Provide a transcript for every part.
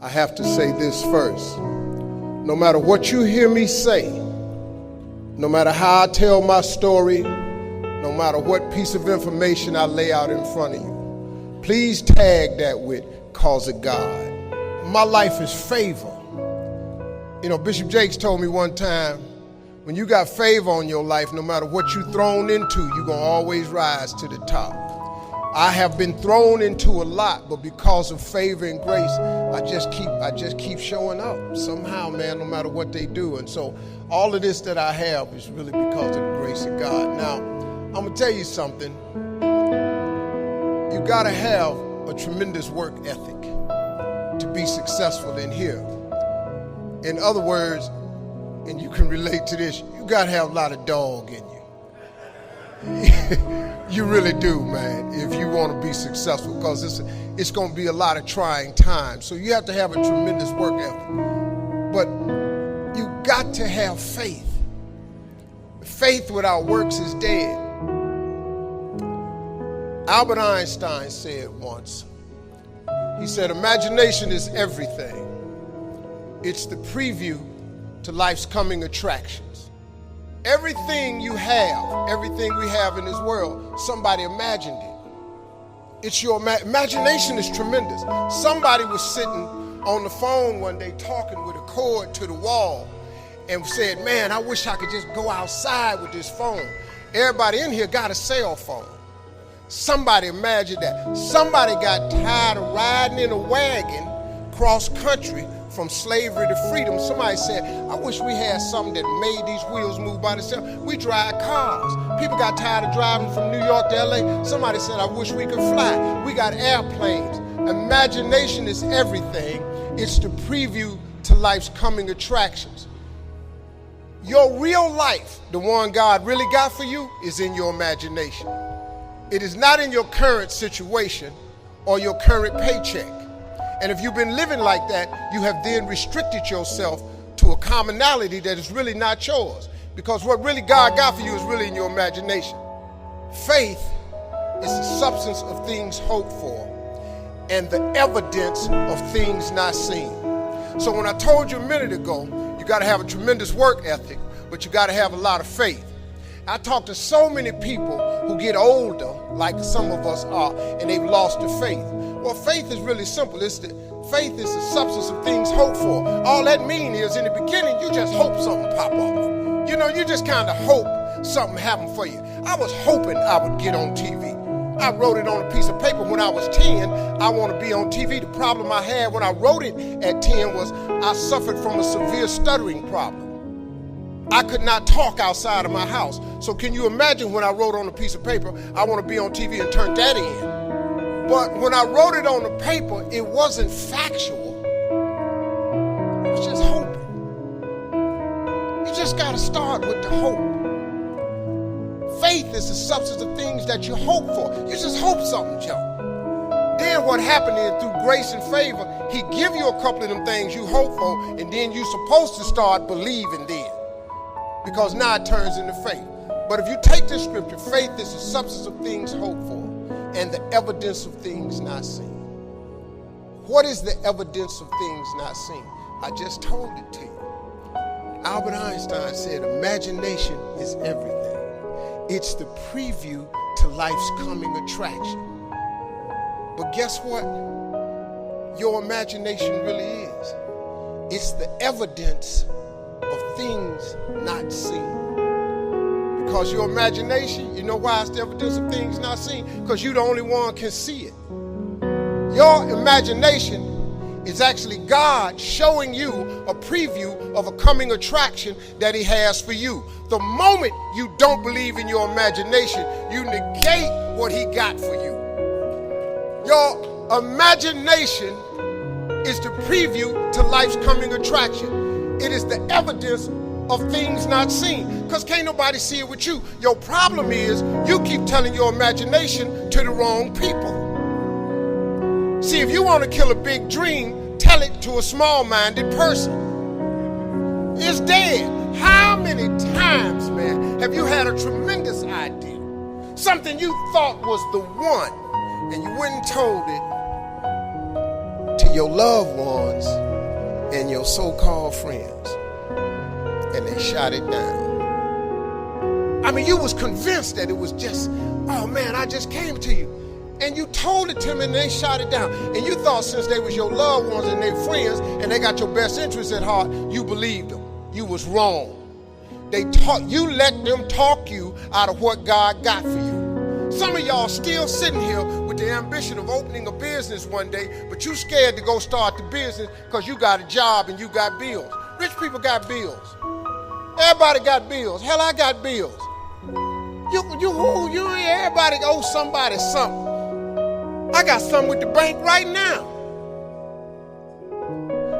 I have to say this first. No matter what you hear me say, no matter how I tell my story, no matter what piece of information I lay out in front of you, please tag that with "cause of God." My life is favor. You know, Bishop Jakes told me one time, when you got favor on your life, no matter what you're thrown into, you're going to always rise to the top. I have been thrown into a lot, but because of favor and grace, I just keep showing up somehow, man, no matter what they do. And so all of this that I have is really because of the grace of God. Now, I'm going to tell you something. You got to have a tremendous work ethic to be successful in here. In other words, and you can relate to this, you got to have a lot of dog in you. You really do, man, if you want to be successful, because it's going to be a lot of trying times. So you have to have a tremendous work ethic. But you got to have faith. Faith without works is dead. Albert Einstein said once, he said, imagination is everything. It's the preview to life's coming attractions. Everything you have, everything we have in this world, somebody imagined it. It's your imagination is tremendous. Somebody was sitting on the phone one day talking with a cord to the wall and said, man, I wish I could just go outside with this phone. Everybody in here got a cell phone. Somebody imagined that. Somebody got tired of riding in a wagon cross country from slavery to freedom. Somebody said, I wish we had something that made these wheels move by themselves. We drive cars. People got tired of driving from New York to LA. Somebody said, I wish we could fly. We got airplanes. Imagination is everything. It's the preview to life's coming attractions. Your real life, the one God really got for you, is in your imagination. It is not in your current situation or your current paycheck. And if you've been living like that, you have then restricted yourself to a commonality that is really not yours. Because what really God got for you is really in your imagination. Faith is the substance of things hoped for and the evidence of things not seen. So when I told you a minute ago, you got to have a tremendous work ethic, but you got to have a lot of faith. I talk to so many people who get older, like some of us are, and they've lost their faith. Well, faith is really simple. Faith is the substance of things hoped for. All that means is in the beginning, you just hope something pop off. You know, you just kind of hope something happen for you. I was hoping I would get on TV. I wrote it on a piece of paper when I was 10. I want to be on TV. The problem I had when I wrote it at 10 was I suffered from a severe stuttering problem. I could not talk outside of my house. So can you imagine when I wrote on a piece of paper, I want to be on TV, and turned that in? But when I wrote it on the paper, it wasn't factual. It was just hoping. You just got to start with the hope. Faith is the substance of things that you hope for. You just hope something jump. Then what happened is, through grace and favor, he give you a couple of them things you hope for, and then you're supposed to start believing then. Because now it turns into faith. But if you take this scripture, faith is the substance of things hoped for and the evidence of things not seen. What is the evidence of things not seen? I just told it to you. Albert Einstein said, imagination is everything. It's the preview to life's coming attraction. But guess what? Your imagination really is. It's the evidence of things not seen. Because your imagination, you know why it's the evidence of things not seen? Because you're the only one can see it. Your imagination is actually God showing you a preview of a coming attraction that he has for you. The moment you don't believe in your imagination, you negate what he got for you. Your imagination is the preview to life's coming attraction. It is the evidence of things not seen, because can't nobody see it with you. Your problem is you keep telling your imagination to the wrong people. See, if you want to kill a big dream, tell it to a small-minded person. It's dead. How many times, man, have you had a tremendous idea, something you thought was the one, and you went and told it to your loved ones and your so-called friends, and they shot it down. I mean, you was convinced that it was just, oh man, I just came to you. And you told it to them and they shot it down. And you thought since they was your loved ones and their friends and they got your best interests at heart, you believed them. You was wrong. You let them talk you out of what God got for you. Some of y'all still sitting here with the ambition of opening a business one day, but you scared to go start the business because you got a job and you got bills. Rich people got bills. Everybody got bills. Hell, I got bills. Everybody owes somebody something. I got something with the bank right now.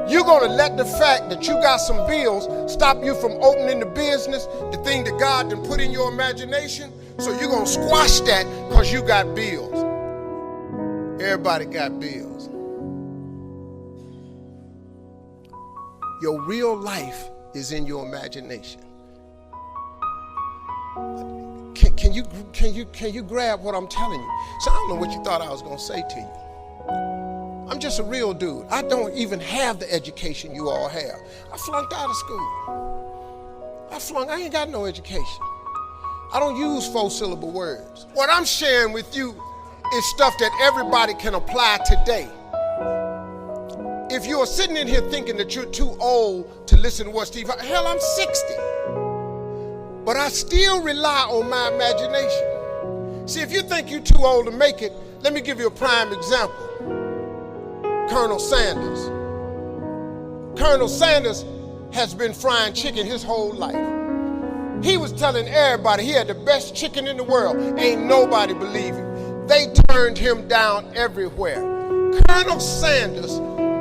You're going to let the fact that you got some bills stop you from opening the business, the thing that God done put in your imagination? So you're going to squash that because you got bills. Everybody got bills. Your real life is in your imagination. Can you grab what I'm telling you? So I don't know what you thought I was going to say to you. I'm just a real dude. I don't even have the education you all have. I flunked out of school. I ain't got no education. I don't use 4-syllable words. What I'm sharing with you is stuff that everybody can apply today. If you're sitting in here thinking that you're too old to listen to what Steve, hell, I'm 60. But I still rely on my imagination. See, if you think you're too old to make it, let me give you a prime example. Colonel Sanders. Colonel Sanders has been frying chicken his whole life. He was telling everybody he had the best chicken in the world. Ain't nobody believe him. They turned him down everywhere. Colonel Sanders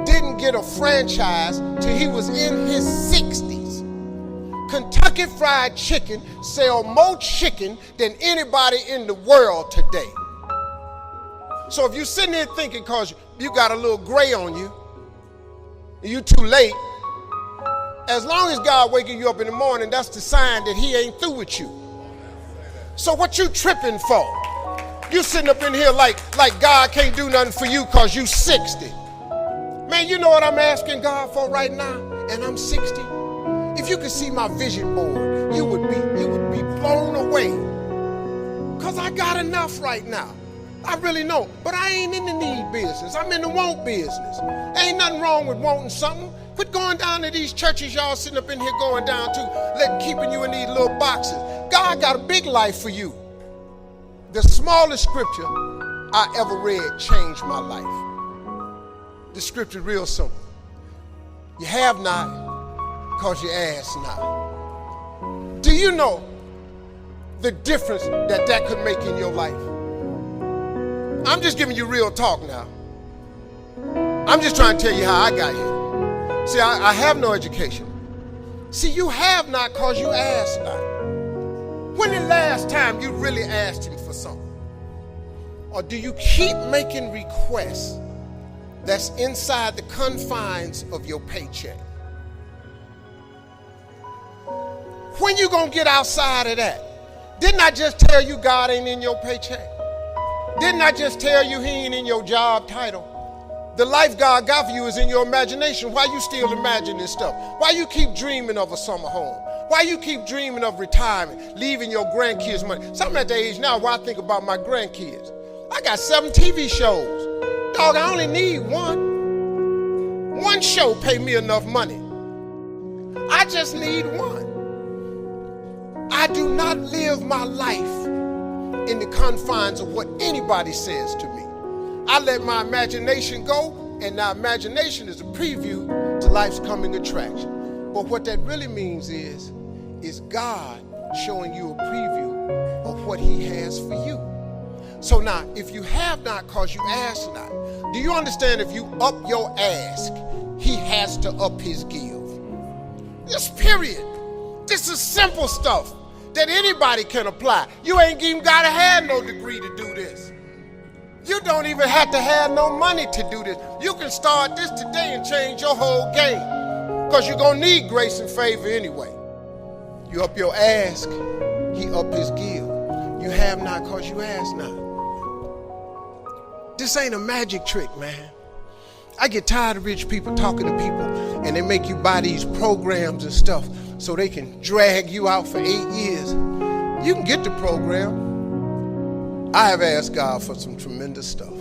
didn't get a franchise till he was in his 60s. Kentucky Fried Chicken sell more chicken than anybody in the world today. So if you're sitting there thinking because you got a little gray on you, and you too late, as long as God waking you up in the morning, that's the sign that he ain't through with you. So what you tripping for? You sitting up in here like God can't do nothing for you because you 60. Man, you know what I'm asking God for right now? And I'm 60. If you could see my vision board, you would be blown away. Because I got enough right now. I really know. But I ain't in the need business. I'm in the want business. Ain't nothing wrong with wanting something. Quit going down to these churches y'all sitting up in here going down to, keeping you in these little boxes. God got a big life for you. The smallest scripture I ever read changed my life. The scripture is real simple. You have not because you ask not. Do you know the difference that could make in your life? I'm just giving you real talk now. I'm just trying to tell you how I got here. See, I have no education. See, you have not because you asked not. When the last time you really asked him for something? Or do you keep making requests that's inside the confines of your paycheck? When you gonna get outside of that? Didn't I just tell you God ain't in your paycheck? Didn't I just tell you he ain't in your job title? The life God got for you is in your imagination. Why you still imagine this stuff? Why you keep dreaming of a summer home? Why you keep dreaming of retirement, leaving your grandkids money? So I'm at the age now where I think about my grandkids. I got 7 TV shows. Dog, I only need one. One show pay me enough money. I just need one. I do not live my life in the confines of what anybody says to me. I let my imagination go, and the imagination is a preview to life's coming attraction. But what that really means is God showing you a preview of what he has for you. So now, if you have not because you ask not, do you understand if you up your ask, he has to up his give? Just period. This is simple stuff that anybody can apply. You ain't even got to have no degree to do this. You don't even have to have no money to do this. You can start this today and change your whole game because you're going to need grace and favor anyway. You up your ask, he up his give. You have not because you ask not. This ain't a magic trick, man. I get tired of rich people talking to people and they make you buy these programs and stuff so they can drag you out for 8 years. You can get the program. I have asked God for some tremendous stuff.